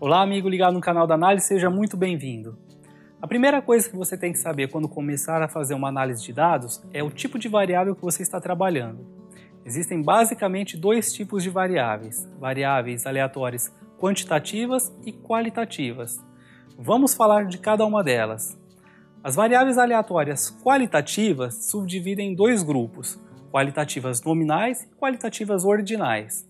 Olá, amigo ligado no canal da análise, seja muito bem-vindo. A primeira coisa que você tem que saber quando começar a fazer uma análise de dados é o tipo de variável que você está trabalhando. Existem basicamente dois tipos de variáveis: variáveis aleatórias quantitativas e qualitativas. Vamos falar de cada uma delas. As variáveis aleatórias qualitativas subdividem em dois grupos: qualitativas nominais e qualitativas ordinais.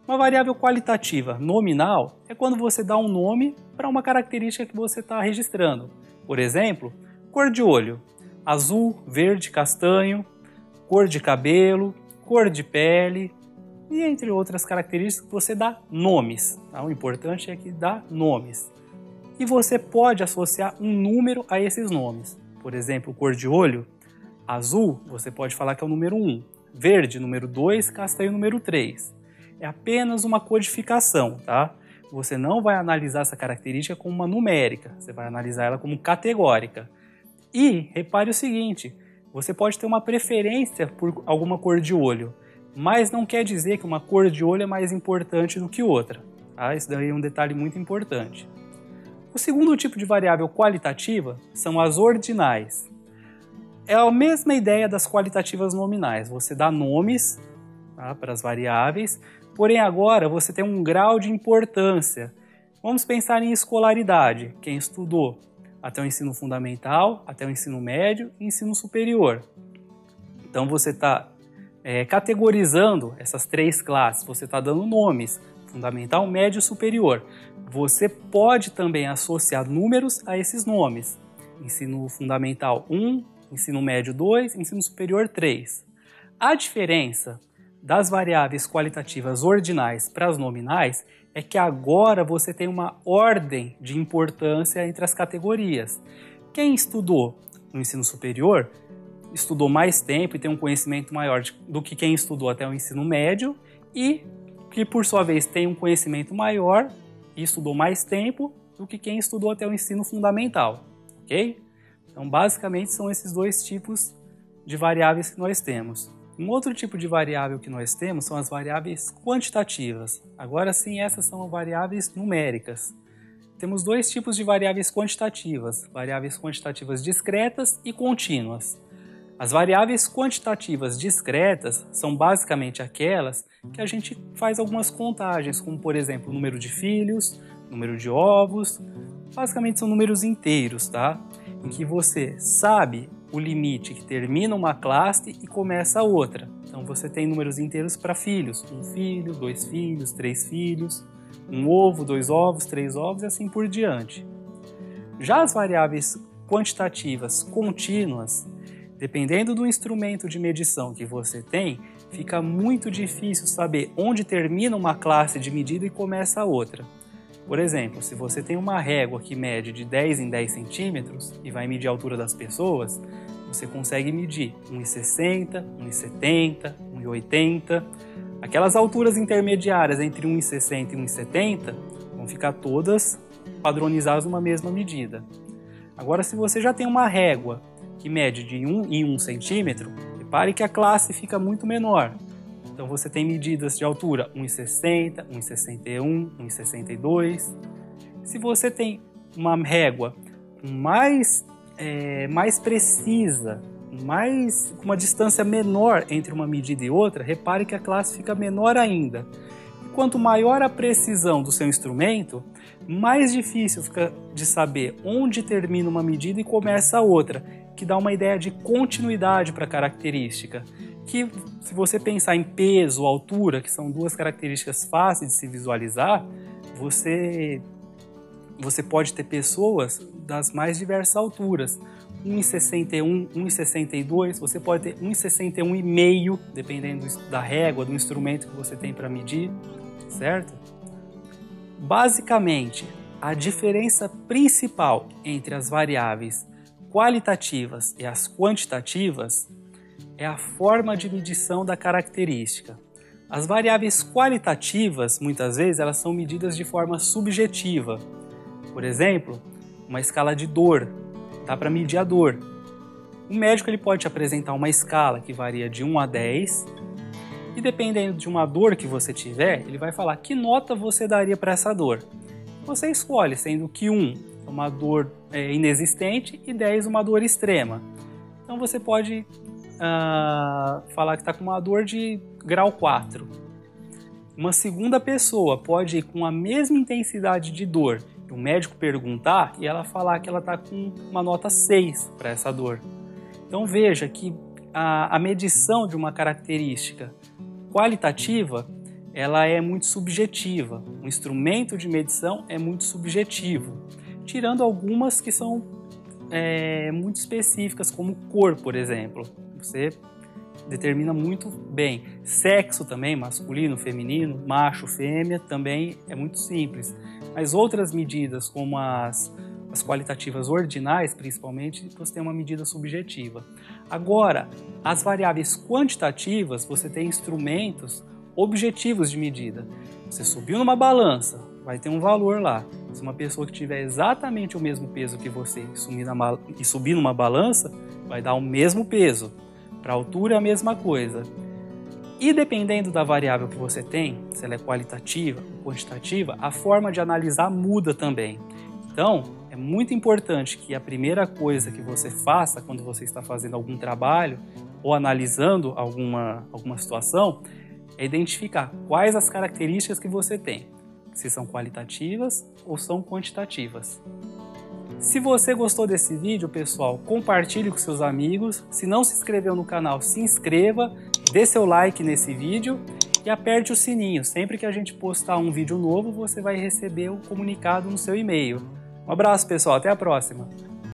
Uma variável qualitativa nominal é quando você dá um nome para uma característica que você está registrando. Por exemplo, cor de olho, azul, verde, castanho, cor de cabelo, cor de pele e entre outras características que você dá nomes. Tá? O importante é que dá nomes. E você pode associar um número a esses nomes. Por exemplo, cor de olho, azul, você pode falar que é o número 1, verde, número 2, castanho, número 3. É apenas uma codificação, tá? Você não vai analisar essa característica como uma numérica, você vai analisar ela como categórica. E repare o seguinte, você pode ter uma preferência por alguma cor de olho, mas não quer dizer que uma cor de olho é mais importante do que outra, tá? Isso daí é um detalhe muito importante. O segundo tipo de variável qualitativa são as ordinais. É a mesma ideia das qualitativas nominais, você dá nomes, tá, para as variáveis, porém agora você tem um grau de importância. Vamos pensar em escolaridade, quem estudou até o ensino fundamental, até o ensino médio e ensino superior. Então você está categorizando essas três classes, você está dando nomes, fundamental, médio e superior. Você pode também associar números a esses nomes. Ensino fundamental 1, ensino médio 2, ensino superior 3. A diferença das variáveis qualitativas ordinais para as nominais é que agora você tem uma ordem de importância entre as categorias. Quem estudou no ensino superior estudou mais tempo e tem um conhecimento maior do que quem estudou até o ensino médio e que, por sua vez, tem um conhecimento maior e estudou mais tempo do que quem estudou até o ensino fundamental, ok? Então, basicamente, são esses dois tipos de variáveis que nós temos. Um outro tipo de variável que nós temos são as variáveis quantitativas. Agora sim, essas são variáveis numéricas. Temos dois tipos de variáveis quantitativas discretas e contínuas. As variáveis quantitativas discretas são basicamente aquelas que a gente faz algumas contagens, como por exemplo, o número de filhos, número de ovos, basicamente são números inteiros, tá? Em que você sabe o limite que termina uma classe e começa a outra. Então você tem números inteiros para filhos, um filho, dois filhos, três filhos, um ovo, dois ovos, três ovos e assim por diante. Já as variáveis quantitativas contínuas, dependendo do instrumento de medição que você tem, fica muito difícil saber onde termina uma classe de medida e começa a outra. Por exemplo, se você tem uma régua que mede de 10 em 10 centímetros e vai medir a altura das pessoas, você consegue medir 1,60, 1,70, 1,80. Aquelas alturas intermediárias entre 1,60 e 1,70 vão ficar todas padronizadas numa mesma medida. Agora, se você já tem uma régua que mede de 1 em 1 centímetro, repare que a classe fica muito menor. Então você tem medidas de altura 1,60, 1,61, 1,62. Se você tem uma régua mais precisa, com uma distância menor entre uma medida e outra, repare que a classe fica menor ainda. E quanto maior a precisão do seu instrumento, mais difícil fica de saber onde termina uma medida e começa a outra, que dá uma ideia de continuidade para a característica. Que, se você pensar em peso, altura, que são duas características fáceis de se visualizar, você pode ter pessoas das mais diversas alturas. 1,61, 1,62, você pode ter 1,61,5, dependendo da régua, do instrumento que você tem para medir, certo? Basicamente, a diferença principal entre as variáveis qualitativas e as quantitativas é a forma de medição da característica. As variáveis qualitativas, muitas vezes, elas são medidas de forma subjetiva. Por exemplo, uma escala de dor, dá para medir a dor. O médico ele pode te apresentar uma escala que varia de 1 a 10 e dependendo de uma dor que você tiver, ele vai falar que nota você daria para essa dor. você escolhe, sendo que 1 é uma dor inexistente e 10 uma dor extrema. Então você pode falar que está com uma dor de grau 4. Uma segunda pessoa pode ir com a mesma intensidade de dor, o médico perguntar e ela falar que ela está com uma nota 6 para essa dor. Então veja que a medição de uma característica qualitativa, ela é muito subjetiva. Um instrumento de medição é muito subjetivo, tirando algumas que são muito específicas, como cor, por exemplo. Você determina muito bem. Sexo também, masculino, feminino, macho, fêmea, também é muito simples. Mas outras medidas, como as qualitativas ordinais, principalmente, você tem uma medida subjetiva. Agora, as variáveis quantitativas, você tem instrumentos objetivos de medida. Você subiu numa balança, vai ter um valor lá. Se uma pessoa que tiver exatamente o mesmo peso que você e subir numa balança, vai dar o mesmo peso. Para a altura é a mesma coisa. E dependendo da variável que você tem, se ela é qualitativa ou quantitativa, a forma de analisar muda também. Então, é muito importante que a primeira coisa que você faça quando você está fazendo algum trabalho ou analisando alguma situação é identificar quais as características que você tem, se são qualitativas ou são quantitativas. Se você gostou desse vídeo, pessoal, compartilhe com seus amigos. Se não se inscreveu no canal, se inscreva, dê seu like nesse vídeo e aperte o sininho. Sempre que a gente postar um vídeo novo, você vai receber o comunicado no seu e-mail. Um abraço, pessoal, até a próxima!